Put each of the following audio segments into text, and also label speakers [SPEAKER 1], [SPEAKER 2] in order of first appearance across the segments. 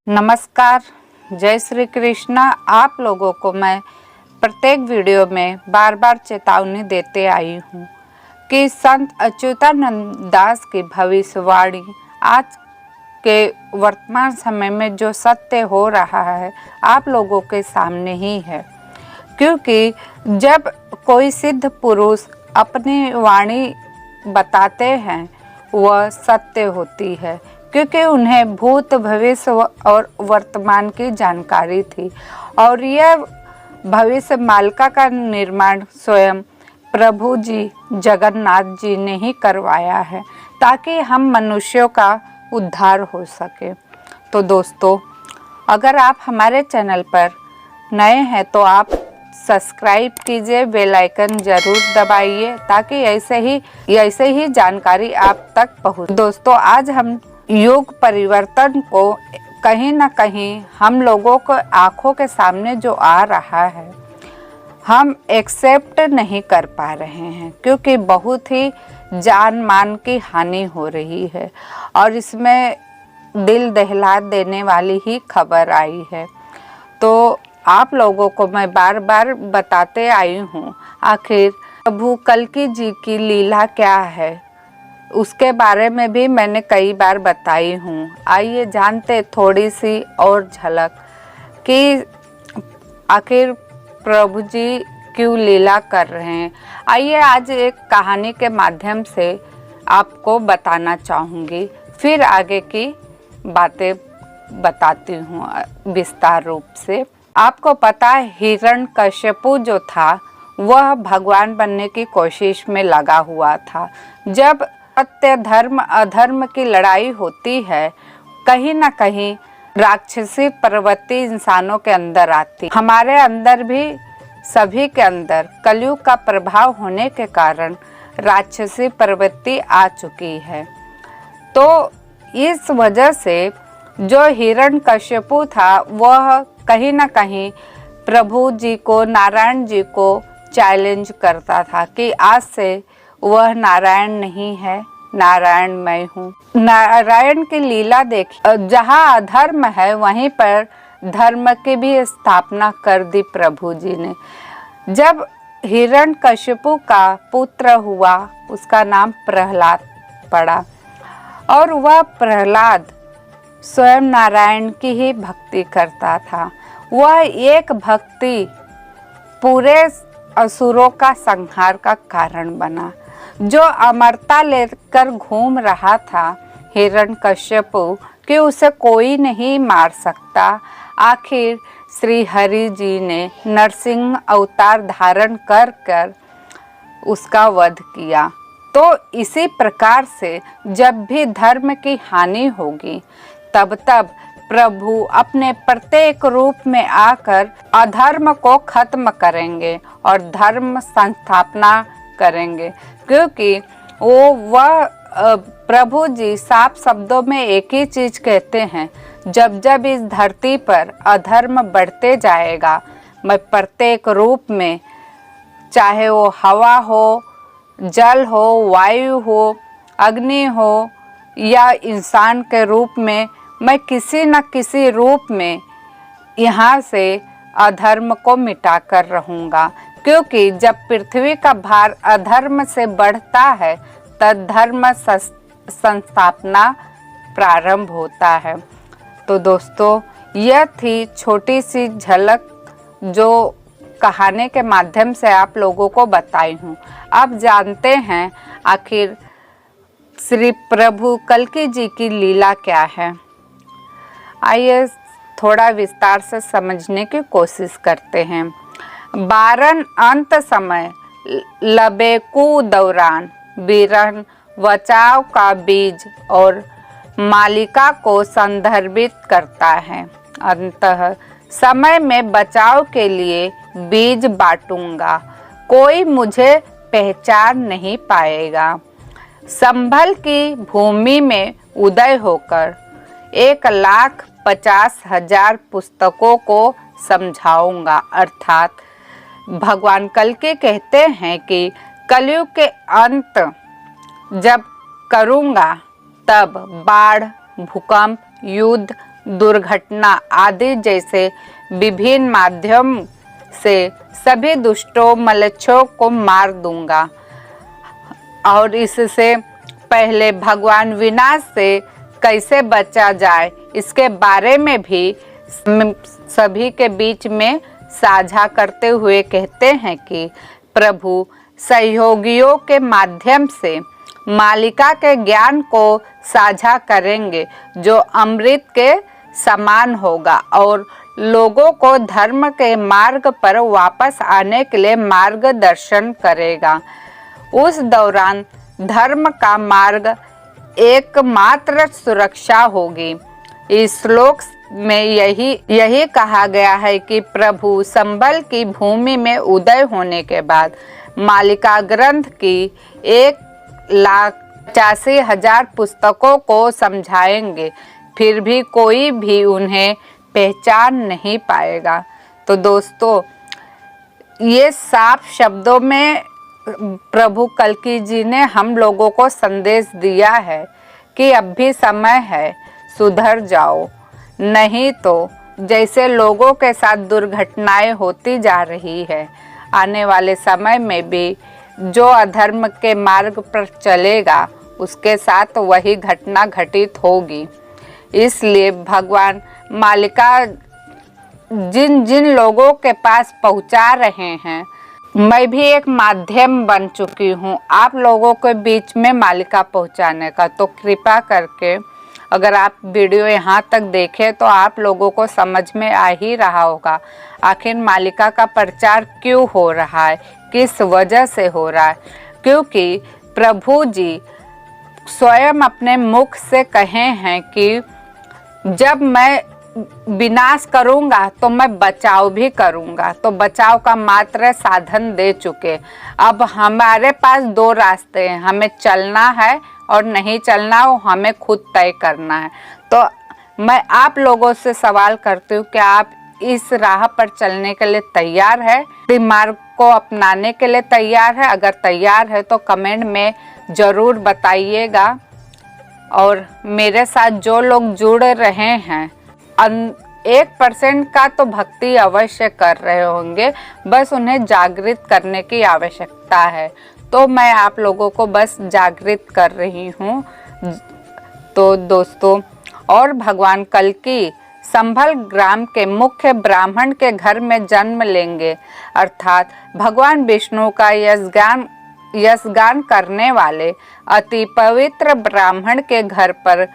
[SPEAKER 1] नमस्कार, जय श्री कृष्णा। आप लोगों को मैं प्रत्येक वीडियो में बार बार चेतावनी देते आई हूँ कि संत अच्युतानंद दास की भविष्यवाणी आज के वर्तमान समय में जो सत्य हो रहा है आप लोगों के सामने ही है। क्योंकि जब कोई सिद्ध पुरुष अपनी वाणी बताते हैं वह सत्य होती है, क्योंकि उन्हें भूत भविष्य और वर्तमान की जानकारी थी और यह भविष्य मालिका का निर्माण स्वयं प्रभु जी जगन्नाथ जी ने ही करवाया है ताकि हम मनुष्यों का उद्धार हो सके। तो दोस्तों, अगर आप हमारे चैनल पर नए हैं तो आप सब्सक्राइब कीजिए, बेल आइकन जरूर दबाइए ताकि ऐसे ही जानकारी आप तक पहुँचे। दोस्तों, आज हम युग परिवर्तन को कहीं ना कहीं हम लोगों को आंखों के सामने जो आ रहा है हम एक्सेप्ट नहीं कर पा रहे हैं, क्योंकि बहुत ही जान मान की हानि हो रही है और इसमें दिल दहला देने वाली ही खबर आई है। तो आप लोगों को मैं बार बार बताते आई हूँ आखिर प्रभु कल्कि जी की लीला क्या है, उसके बारे में भी मैंने कई बार बताई हूँ। आइए जानते थोड़ी सी और झलक कि आखिर प्रभु जी क्यों लीला कर रहे हैं। आइए आज एक कहानी के माध्यम से आपको बताना चाहूँगी, फिर आगे की बातें बताती हूँ विस्तार रूप से। आपको पता है हिरण्यकश्यपु जो था वह भगवान बनने की कोशिश में लगा हुआ था। जब सत्य धर्म अधर्म की लड़ाई होती है कहीं ना कहीं राक्षसी प्रवृत्ति इंसानों के अंदर आती। हमारे अंदर भी सभी के अंदर कलयुग का प्रभाव होने के कारण राक्षसी प्रवृत्ति आ चुकी है। तो इस वजह से जो हिरण्यकश्यपु था वह कहीं ना कहीं प्रभु जी को, नारायण जी को चैलेंज करता था कि आज से वह नारायण नहीं है, नारायण मैं हूँ। नारायण की लीला देखी, जहाँ अधर्म है वहीं पर धर्म की भी स्थापना कर दी प्रभु जी ने। जब हिरण्यकश्यपु का पुत्र हुआ उसका नाम प्रहलाद पड़ा और वह प्रहलाद स्वयं नारायण की ही भक्ति करता था। वह एक भक्ति पूरे असुरों का संहार का कारण बना। जो अमरता लेकर घूम रहा था हिरण्यकश्यपु कि उसे कोई नहीं मार सकता, आखिर श्री हरि जी ने नरसिंह अवतार धारण कर उसका वध किया। तो इसी प्रकार से जब भी धर्म की हानि होगी तब प्रभु अपने प्रत्येक रूप में आकर अधर्म को खत्म करेंगे और धर्म संस्थापना करेंगे, क्योंकि वह प्रभु जी साफ शब्दों में एक ही चीज कहते हैं, जब जब इस धरती पर अधर्म बढ़ते जाएगा मैं प्रत्येक रूप में, चाहे वो हवा हो, जल हो, वायु हो, अग्नि हो या इंसान के रूप में, मैं किसी न किसी रूप में यहाँ से अधर्म को मिटा कर रहूँगा। क्योंकि जब पृथ्वी का भार अधर्म से बढ़ता है तब धर्म संस्थापना प्रारंभ होता है। तो दोस्तों, यह थी छोटी सी झलक जो कहानी के माध्यम से आप लोगों को बताई हूँ। अब जानते हैं आखिर श्री प्रभु कल्कि जी की लीला क्या है। आइए थोड़ा विस्तार से समझने की कोशिश करते हैं। बारन अंत समय लबेकू दौरान बीरन बचाव का बीज और मालिका को संदर्भित करता है। अंतः समय में बचाव के लिए बीज बांटूंगा, कोई मुझे पहचान नहीं पाएगा। संभल की भूमि में उदय होकर 1,50,000 पुस्तकों को समझाऊंगा। अर्थात भगवान कल्कि कहते हैं कि कलयुग के अंत जब करूंगा तब बाढ़, भूकंप, युद्ध, दुर्घटना आदि जैसे विभिन्न माध्यम से सभी दुष्टों मलेच्छों को मार दूंगा। और इससे पहले भगवान विनाश से कैसे बचा जाए इसके बारे में भी सभी के बीच में साझा करते हुए कहते हैं कि प्रभु सहयोगियों के माध्यम से मालिका के ज्ञान को साझा करेंगे जो अमृत के समान होगा और लोगों को धर्म के मार्ग पर वापस आने के लिए मार्गदर्शन करेगा। उस दौरान धर्म का मार्ग एकमात्र सुरक्षा होगी। इस श्लोक में यही कहा गया है कि प्रभु संभल की भूमि में उदय होने के बाद मालिका ग्रंथ की 1,85,000 पुस्तकों को समझाएंगे, फिर भी कोई भी उन्हें पहचान नहीं पाएगा। तो दोस्तों, ये साफ शब्दों में प्रभु कल्कि जी ने हम लोगों को संदेश दिया है कि अब भी समय है, सुधर जाओ, नहीं तो जैसे लोगों के साथ दुर्घटनाएं होती जा रही है, आने वाले समय में भी जो अधर्म के मार्ग पर चलेगा उसके साथ वही घटना घटित होगी। इसलिए भगवान मालिका जिन जिन लोगों के पास पहुंचा रहे हैं, मैं भी एक माध्यम बन चुकी हूं आप लोगों के बीच में मालिका पहुंचाने का। तो कृपा करके अगर आप वीडियो यहाँ तक देखें तो आप लोगों को समझ में आ ही रहा होगा आखिर मालिका का प्रचार क्यों हो रहा है, किस वजह से हो रहा है। क्योंकि प्रभु जी स्वयं अपने मुख से कहे हैं कि जब मैं विनाश करूंगा तो मैं बचाव भी करूंगा। तो बचाव का मात्र साधन दे चुके। अब हमारे पास 2 रास्ते हैं, हमें चलना है और नहीं चलना वो हमें खुद तय करना है। तो मैं आप लोगों से सवाल करती हूँ कि आप इस राह पर चलने के लिए तैयार है, मार्ग को अपनाने के लिए तैयार है? अगर तैयार है तो कमेंट में ज़रूर बताइएगा। और मेरे साथ जो लोग जुड़ रहे हैं 1% का तो भक्ति अवश्य कर रहे होंगे, बस उन्हें जागृत करने की आवश्यकता है। तो मैं आप लोगों को बस जागृत कर रही हूँ। तो दोस्तों, और भगवान कल्कि संभल ग्राम के मुख्य ब्राह्मण के घर में जन्म लेंगे, अर्थात भगवान विष्णु का यशगान करने वाले अति पवित्र ब्राह्मण के घर पर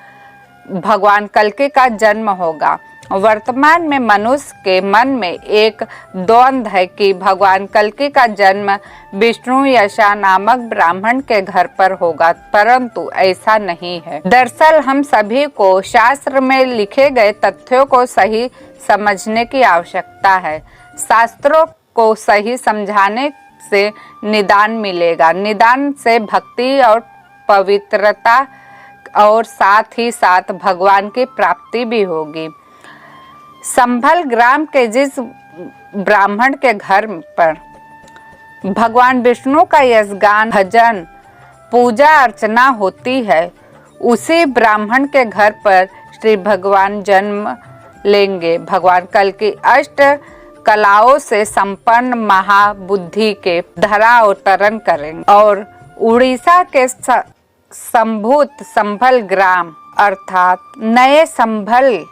[SPEAKER 1] भगवान कल्कि का जन्म होगा। वर्तमान में मनुष्य के मन में एक द्वंद्व है कि भगवान कल्कि का जन्म विष्णु यशा नामक ब्राह्मण के घर पर होगा, परंतु ऐसा नहीं है। दरअसल हम सभी को शास्त्र में लिखे गए तथ्यों को सही समझने की आवश्यकता है। शास्त्रों को सही समझाने से निदान मिलेगा, निदान से भक्ति और पवित्रता और साथ ही साथ भगवान की प्राप्ति भी होगी। संभल ग्राम के जिस ब्राह्मण के घर पर भगवान विष्णु का यशगान भजन पूजा अर्चना होती है, उसी ब्राह्मण के घर पर श्री भगवान जन्म लेंगे। भगवान कल्कि अष्ट कलाओं से संपन्न महाबुद्धि के धरा अवतरण करेंगे और उड़ीसा के संभूत संभल ग्राम अर्थात नए संभल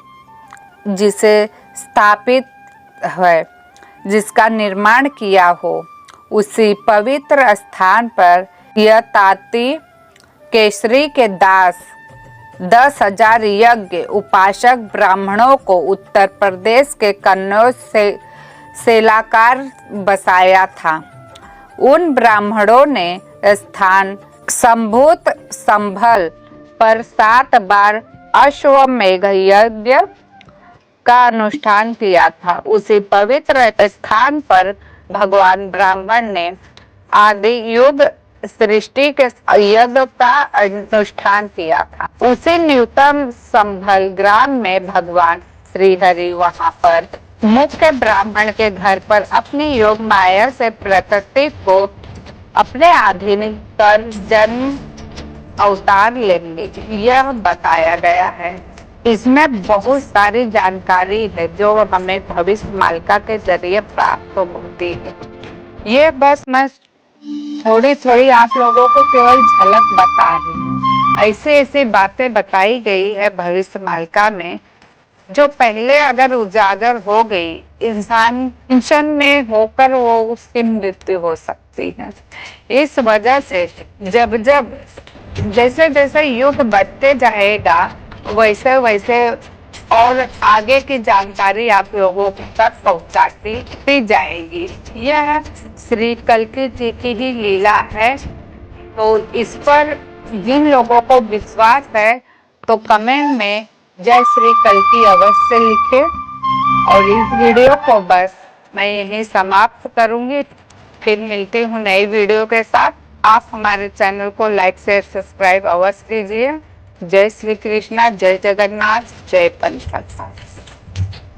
[SPEAKER 1] जिसे स्थापित है, जिसका निर्माण किया हो, उसी पवित्र स्थान पर यह ताती केसरी के दास 10,000 यज्ञ उपासक ब्राह्मणों को उत्तर प्रदेश के कन्नौज से सेलाकार बसाया था। उन ब्राह्मणों ने स्थान संभूत संभल पर 7 बार अश्वमेघ यज्ञ का अनुष्ठान किया था। उसी पवित्र स्थान पर भगवान ब्राह्मण ने आदि युग सृष्टि के यज्ञ का अनुष्ठान किया था। उसी न्यूनतम संभल ग्राम में भगवान श्री हरि वहां पर मुख्य ब्राह्मण के घर पर अपनी योग माया से प्रकृति को अपने अधीन कर जन्म अवतार लेंगे। यह बताया गया है इसमें बहुत सारी जानकारी है जो हमें भविष्य मालिका के जरिए प्राप्त होती है। ये बस मैं थोड़ी थोड़ी आप लोगों को केवल झलक बता रही हूँ। ऐसे ऐसे बातें बताई गई है भविष्य मालिका में जो पहले अगर उजागर हो गई, इंसान टेंशन में होकर वो उसकी मृत्यु हो सकती है। इस वजह से जब जब जैसे जैसे युग बढ़ते जाएगा वैसे वैसे और आगे की जानकारी आप लोगों तक पहुंचाती जाएगी। यह श्री कल्कि जी की ही लीला है। तो इस पर जिन लोगों को विश्वास है तो कमेंट में जय श्री कल्कि अवश्य लिखे। और इस वीडियो को बस मैं यही समाप्त करूंगी। फिर मिलती हूँ नई वीडियो के साथ। आप हमारे चैनल को लाइक शेयर सब्सक्राइब अवश्य कीजिए। जय श्री कृष्णा, जय जगन्नाथ, जय पंचतत्व।